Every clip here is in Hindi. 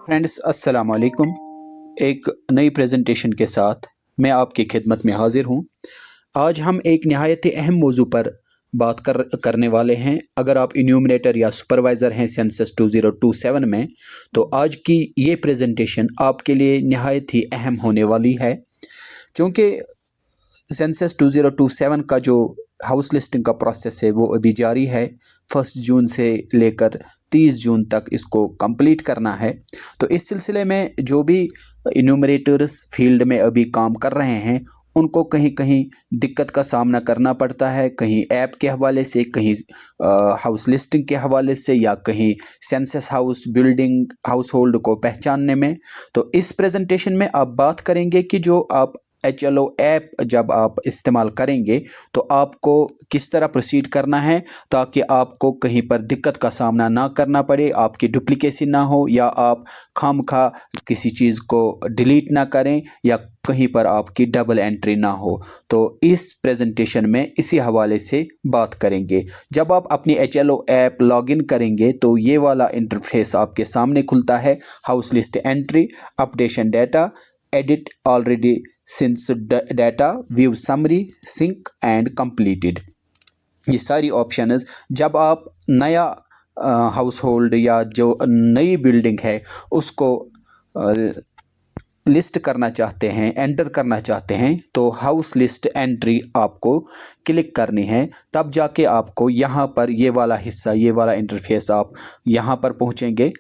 फ्रेंड्स अस्सलाम वालेकुम। एक नई प्रेजेंटेशन के साथ मैं आपकी खिदमत में हाजिर हूँ। आज हम एक नहायत अहम मौजू पर बात करने वाले हैं। अगर आप इन्यूमरेटर या सुपरवाइज़र हैं सेंसस 2027 में, तो आज की ये प्रेजेंटेशन आपके लिए नहायत ही अहम होने वाली है, क्योंकि सेंसस 2027 का जो हाउस लिस्टिंग का प्रोसेस है वो अभी जारी है। 1 जून से लेकर 30 जून तक इसको कंप्लीट करना है। तो इस सिलसिले में जो भी इन्यूमरेटर्स फील्ड में अभी काम कर रहे हैं, उनको कहीं कहीं दिक्कत का सामना करना पड़ता है, कहीं ऐप के हवाले से, कहीं हाउस लिस्टिंग के हवाले से, या कहीं census house building house hold को पहचानने में। तो इस प्रेजेंटेशन में आप बात करेंगे कि जो आप HLO ऐप जब आप इस्तेमाल करेंगे तो आपको किस तरह प्रोसीड करना है, ताकि आपको कहीं पर दिक्कत का सामना ना करना पड़े, आपकी डुप्लीकेसी ना हो, या आप खामखा किसी चीज़ को डिलीट ना करें, या कहीं पर आपकी डबल एंट्री ना हो। तो इस प्रेजेंटेशन में इसी हवाले से बात करेंगे। जब आप अपनी HLO ऐप लॉगिन करेंगे तो ये वाला इंटरफेस आपके सामने खुलता है। House list entry, updation data, edit already since data, view summary, sync and completed, ये सारी ऑप्शंस जब आप नया हाउस होल्ड या जो नई बिल्डिंग है उसको लिस्ट करना चाहते हैं, एंटर करना चाहते हैं, तो हाउस लिस्ट एंट्री आपको क्लिक करनी है। तब जाके आपको यहाँ पर ये वाला हिस्सा, ये वाला इंटरफेस आप यहाँ पर पहुँचेंगे।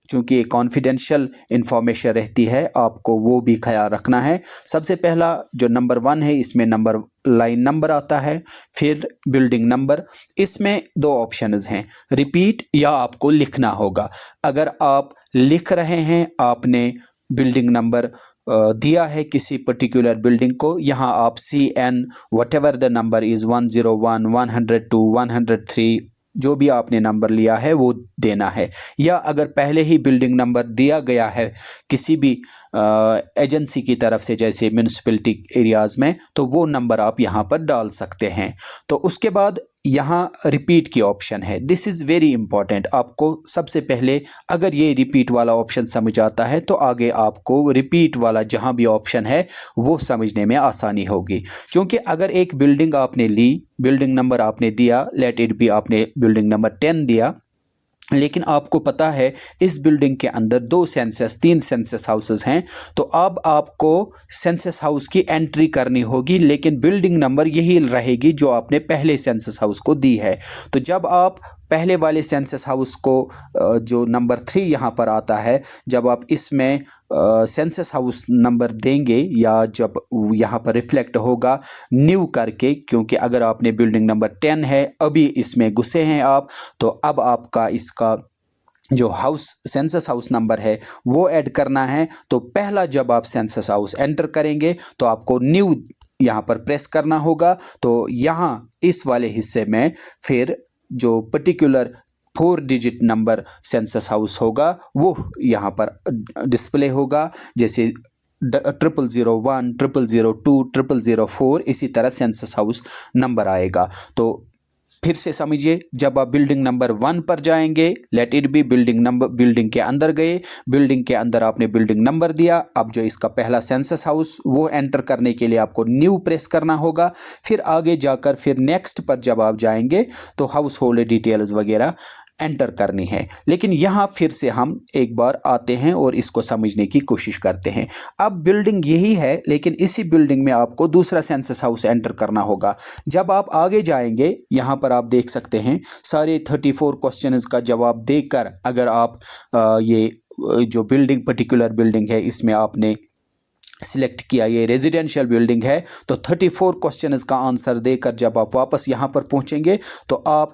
चूँकि कॉन्फिडेंशियल इंफॉर्मेशन रहती है, आपको वो भी ख्याल रखना है। सबसे पहला जो नंबर 1 है, इसमें नंबर लाइन नंबर आता है, फिर बिल्डिंग नंबर। इसमें 2 ऑप्शंस हैं, रिपीट या आपको लिखना होगा। अगर आप लिख रहे हैं, आपने बिल्डिंग नंबर दिया है किसी पर्टिकुलर बिल्डिंग को, यहाँ आप CN whatever the number is 101, 102, 103, जो भी आपने नंबर लिया है वो देना है। या अगर पहले ही बिल्डिंग नंबर दिया गया है किसी भी एजेंसी की तरफ से, जैसे म्यूनिसिपैलिटी एरियाज़ में, तो वो नंबर आप यहाँ पर डाल सकते हैं। तो उसके बाद यहाँ रिपीट की ऑप्शन है। This is very important. आपको सबसे पहले अगर ये रिपीट वाला ऑप्शन समझ आता है तो आगे आपको रिपीट वाला जहाँ भी ऑप्शन है वो समझने में आसानी होगी। क्योंकि अगर एक बिल्डिंग आपने ली, बिल्डिंग नंबर आपने दिया, लेट इट बी आपने बिल्डिंग नंबर 10 दिया, लेकिन आपको पता है इस बिल्डिंग के अंदर 3 सेंसस हाउसेस हैं, तो अब आपको सेंसस हाउस की एंट्री करनी होगी, लेकिन बिल्डिंग नंबर यही रहेगी जो आपने पहले सेंसस हाउस को दी है। तो जब आप पहले वाले सेंसस हाउस को जो नंबर 3 यहाँ पर आता है, जब आप इसमें सेंसस हाउस नंबर देंगे, या जब यहाँ पर रिफ्लेक्ट होगा न्यू करके, क्योंकि अगर आपने बिल्डिंग नंबर 10 है, अभी इसमें घुसे हैं आप, तो अब आपका इसका जो हाउस सेंसस हाउस नंबर है वो ऐड करना है। तो पहला जब आप सेंसस हाउस एंटर करेंगे तो आपको न्यू यहाँ पर प्रेस करना होगा। तो यहाँ इस वाले हिस्से में फिर जो particular 4 digit number census house होगा वो यहाँ पर डिस्प्ले होगा, जैसे 0001, 0002, 0004, इसी तरह सेंसस हाउस नंबर आएगा। तो फिर से समझिए, जब आप बिल्डिंग नंबर 1 पर जाएंगे, let it be building number, building के अंदर गए, बिल्डिंग के अंदर आपने बिल्डिंग नंबर दिया, अब जो इसका पहला सेंसस हाउस वो एंटर करने के लिए आपको न्यू प्रेस करना होगा। फिर आगे जाकर फिर नेक्स्ट पर जब आप जाएंगे तो हाउस होल्ड डिटेल्स वगैरह एंटर करनी है। लेकिन यहाँ फिर से हम एक बार आते हैं और इसको समझने की कोशिश करते हैं। अब बिल्डिंग यही है, लेकिन इसी बिल्डिंग में आपको दूसरा सेंसस हाउस एंटर करना होगा। जब आप आगे जाएंगे, यहाँ पर आप देख सकते हैं सारे 34 क्वेश्चंस का जवाब देकर, अगर आप ये जो बिल्डिंग पर्टिकुलर बिल्डिंग है इसमें आपने सिलेक्ट किया ये रेजिडेंशियल बिल्डिंग है, तो 34 क्वेश्चंस का आंसर देकर जब आप वापस यहाँ पर पहुँचेंगे तो आप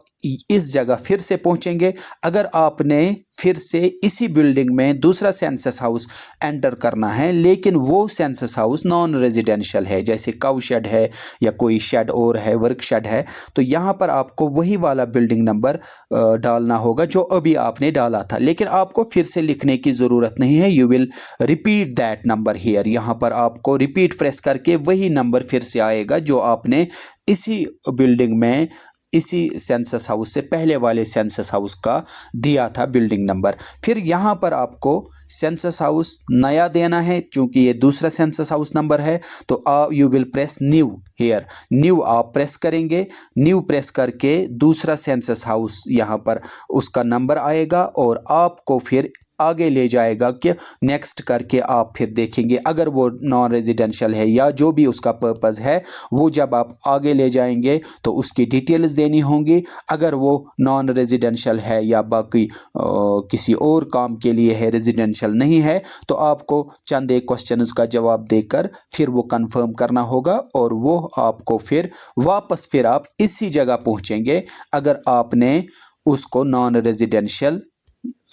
इस जगह फिर से पहुँचेंगे। अगर आपने फिर से इसी बिल्डिंग में दूसरा सेंसस हाउस एंटर करना है, लेकिन वो सेंसस हाउस नॉन रेजिडेंशियल है, जैसे काउ शेड है या कोई शेड और है, वर्क शेड है, तो यहाँ पर आपको वही वाला बिल्डिंग नंबर डालना होगा जो अभी आपने डाला था। लेकिन आपको फिर से लिखने की ज़रूरत नहीं है, you will repeat that number here. यहाँ पर आपको रिपीट प्रेस करके वही नंबर फिर से आएगा जो आपने इसी बिल्डिंग में इसी सेंसस हाउस से पहले वाले सेंसस हाउस का दिया था बिल्डिंग नंबर। फिर यहाँ पर आपको सेंसस हाउस नया देना है, चूंकि ये दूसरा सेंसस हाउस नंबर है, तो you will press new here. New आप प्रेस करेंगे, न्यू प्रेस करके दूसरा सेंसस हाउस यहाँ पर उसका नंबर आएगा और आपको फिर आगे ले जाएगा कि नेक्स्ट करके आप फिर देखेंगे अगर वो नॉन रेजिडेंशियल है या जो भी उसका पर्पज़ है, वो जब आप आगे ले जाएंगे तो उसकी डिटेल्स देनी होंगी। अगर वो नॉन रेजिडेंशियल है या बाकी किसी और काम के लिए है, रेजिडेंशियल नहीं है, तो आपको चंद एक क्वेश्चन का जवाब देकर फिर वो कंफर्म करना होगा और वो आपको फिर वापस फिर आप इसी जगह पहुंचेंगे अगर आपने उसको नॉन रेजिडेंशियल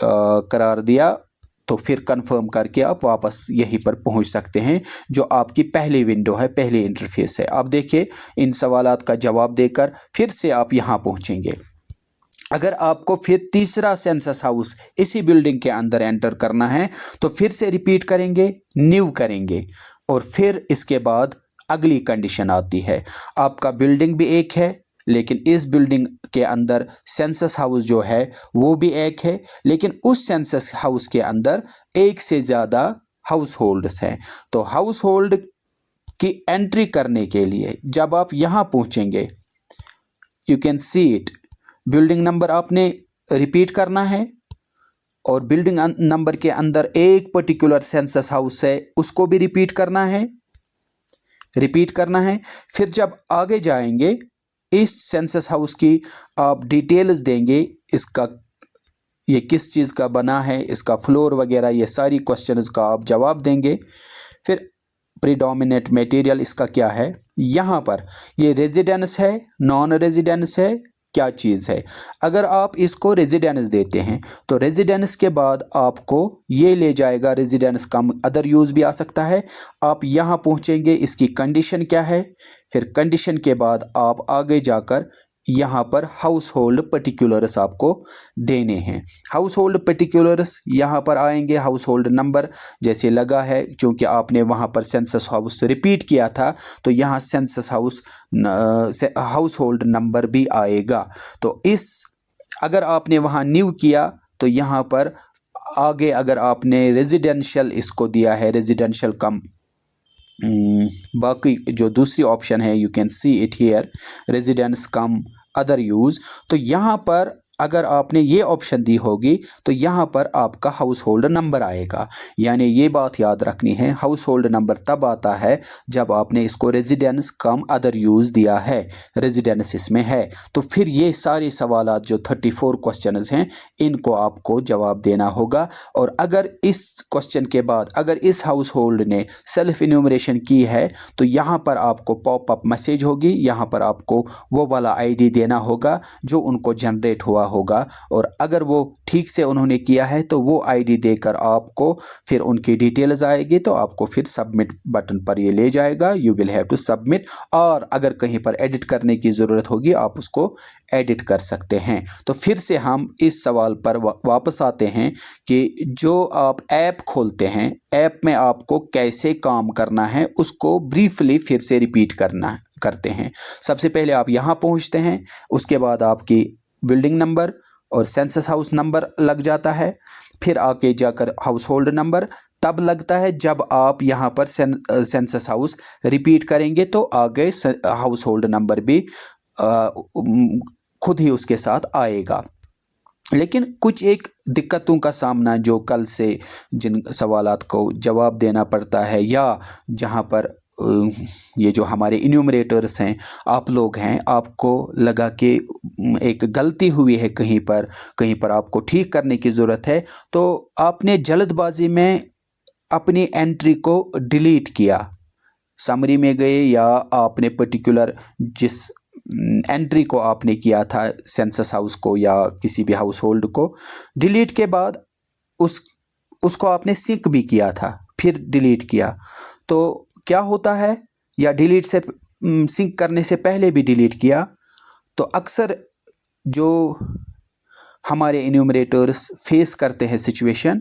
करार दिया, तो फिर कंफर्म करके आप वापस यहीं पर पहुंच सकते हैं जो आपकी पहली विंडो है, पहली इंटरफेस है। आप देखिए इन सवालात का जवाब देकर फिर से आप यहां पहुंचेंगे। अगर आपको फिर तीसरा सेंसस हाउस इसी बिल्डिंग के अंदर एंटर करना है तो फिर से रिपीट करेंगे, न्यू करेंगे और फिर इसके बाद अगली कंडीशन आती है। आपका बिल्डिंग भी एक है लेकिन इस बिल्डिंग के अंदर सेंसस हाउस जो है वो भी एक है, लेकिन उस सेंसस हाउस के अंदर एक से ज़्यादा हाउस होल्ड्स हैं। तो हाउस होल्ड की एंट्री करने के लिए जब आप यहाँ पहुँचेंगे, you can see it, building number आपने रिपीट करना है और बिल्डिंग नंबर के अंदर एक पर्टिकुलर सेंसस हाउस है उसको भी रिपीट करना है, फिर जब आगे जाएंगे इस सेंसस हाउस की आप डिटेल्स देंगे, इसका ये किस चीज़ का बना है, इसका फ्लोर वगैरह, ये सारी क्वेश्चंस का आप जवाब देंगे। फिर प्रीडोमिनेंट मटेरियल इसका क्या है, यहाँ पर ये रेजिडेंस है, नॉन रेजिडेंस है, क्या चीज़ है। अगर आप इसको रेजिडेंस देते हैं तो रेजिडेंस के बाद आपको ये ले जाएगा, रेजिडेंस कम अदर यूज़ भी आ सकता है। आप यहाँ पहुँचेंगे, इसकी कंडीशन क्या है, फिर कंडीशन के बाद आप आगे जाकर यहाँ पर हाउस होल्ड पर्टिकुलर्स आपको देने हैं। हाउस होल्ड पर्टिकुलर्स यहाँ पर आएंगे, हाउस होल्ड नंबर जैसे लगा है, क्योंकि आपने वहाँ पर सेंसस हाउस रिपीट किया था तो यहाँ सेंसस हाउस होल्ड नंबर भी आएगा। तो इस अगर आपने वहाँ न्यू किया तो यहाँ पर आगे अगर आपने रेजिडेंशियल इसको दिया है, रेजिडेंशियल कम बाकी जो दूसरी ऑप्शन है, you can see it here, residence come other use, तो यहाँ पर अगर आपने ये ऑप्शन दी होगी तो यहाँ पर आपका हाउस होल्ड नंबर आएगा। यानी ये बात याद रखनी है, हाउस होल्ड नंबर तब आता है जब आपने इसको रेजिडेंस कम अदर यूज़ दिया है, रेजिडेंस इसमें है। तो फिर ये सारे सवालात जो 34 क्वेश्चंस हैं इनको आपको जवाब देना होगा। और अगर इस क्वेश्चन के बाद अगर इस हाउस होल्ड ने सेल्फ इन्यूमरेशन की है तो यहाँ पर आपको पॉपअप मैसेज होगी, यहाँ पर आपको वो वाला आईडी देना होगा जो उनको जनरेट हुआ होगा, और अगर वो ठीक से उन्होंने किया है तो वो आईडी देकर आपको फिर उनकी डिटेल्स आएगी, तो आपको फिर सबमिट बटन पर ये ले जाएगा, you will have to submit. और अगर कहीं पर एडिट करने की ज़रूरत होगी आप उसको एडिट कर सकते हैं। तो फिर से हम इस सवाल पर वापस आते हैं कि जो आप ऐप खोलते हैं, ऐप में आपको कैसे काम करना है उसको ब्रीफली फिर से रिपीट करते हैं। सबसे पहले आप यहाँ पहुँचते हैं, उसके बाद आपकी बिल्डिंग नंबर और सेंसस हाउस नंबर लग जाता है, फिर आगे जाकर हाउस होल्ड नंबर तब लगता है जब आप यहाँ पर सेंसस हाउस रिपीट करेंगे तो आगे हाउस होल्ड नंबर भी खुद ही उसके साथ आएगा। लेकिन कुछ एक दिक्कतों का सामना जो कल से जिन सवालात को जवाब देना पड़ता है या जहाँ पर ये जो हमारे इन्यूमरेटर्स हैं, आप लोग हैं, आपको लगा कि एक गलती हुई है कहीं पर आपको ठीक करने की ज़रूरत है, तो आपने जल्दबाजी में अपनी एंट्री को डिलीट किया, समरी में गए या आपने पर्टिकुलर जिस एंट्री को आपने किया था सेंसस हाउस को या किसी भी हाउस होल्ड को, डिलीट के बाद उसको आपने सिंक भी किया था फिर डिलीट किया, तो क्या होता है, या डिलीट से सिंक करने से पहले भी डिलीट किया, तो अक्सर जो हमारे इन्यूमरेटर्स फेस करते हैं सिचुएशन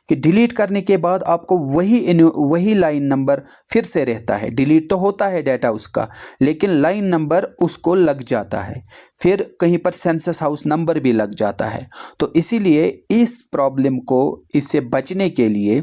कि डिलीट करने के बाद आपको वही लाइन नंबर फिर से रहता है। डिलीट तो होता है डाटा उसका, लेकिन लाइन नंबर उसको लग जाता है, फिर कहीं पर सेंसस हाउस नंबर भी लग जाता है। तो इसीलिए इस प्रॉब्लम को, इससे बचने के लिए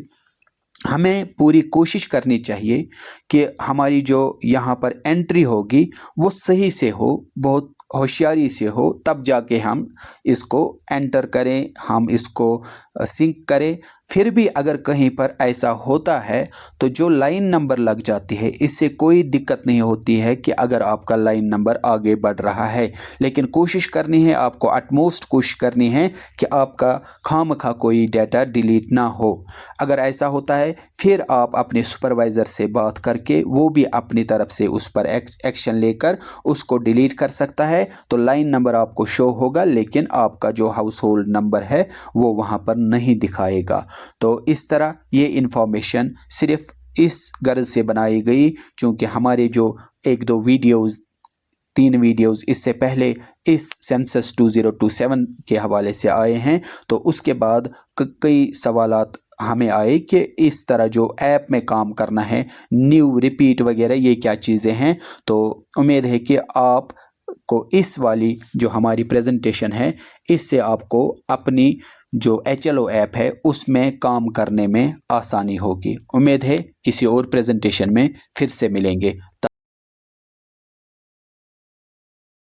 हमें पूरी कोशिश करनी चाहिए कि हमारी जो यहाँ पर एंट्री होगी वो सही से हो, बहुत होशियारी से हो, तब जाके हम इसको एंटर करें, हम इसको सिंक करें। फिर भी अगर कहीं पर ऐसा होता है तो जो लाइन नंबर लग जाती है, इससे कोई दिक्कत नहीं होती है कि अगर आपका लाइन नंबर आगे बढ़ रहा है, लेकिन कोशिश करनी है, आपको अटमोस्ट कोशिश करनी है कि आपका खामखा कोई डाटा डिलीट ना हो। अगर ऐसा होता है फिर आप अपने सुपरवाइज़र से बात करके वो भी अपनी तरफ से उस पर एक्शन लेकर उसको डिलीट कर सकता है। तो लाइन नंबर आपको शो होगा, लेकिन आपका जो हाउस होल्ड नंबर है वो वहाँ पर नहीं दिखाएगा। तो इस तरह ये इंफॉर्मेशन सिर्फ इस गर्ज से बनाई गई, चूँकि हमारे जो 1-2 वीडियोज़, 3 वीडियोज़ इससे पहले इस सेंसस 2027 के हवाले से आए हैं, तो उसके बाद कई सवालात हमें आए कि इस तरह जो ऐप में काम करना है, न्यू रिपीट वगैरह, ये क्या चीज़ें हैं। तो उम्मीद है कि आप को इस वाली जो हमारी प्रेजेंटेशन है, इससे आपको अपनी जो HLO ऐप है उसमें काम करने में आसानी होगी। उम्मीद है किसी और प्रेजेंटेशन में फिर से मिलेंगे।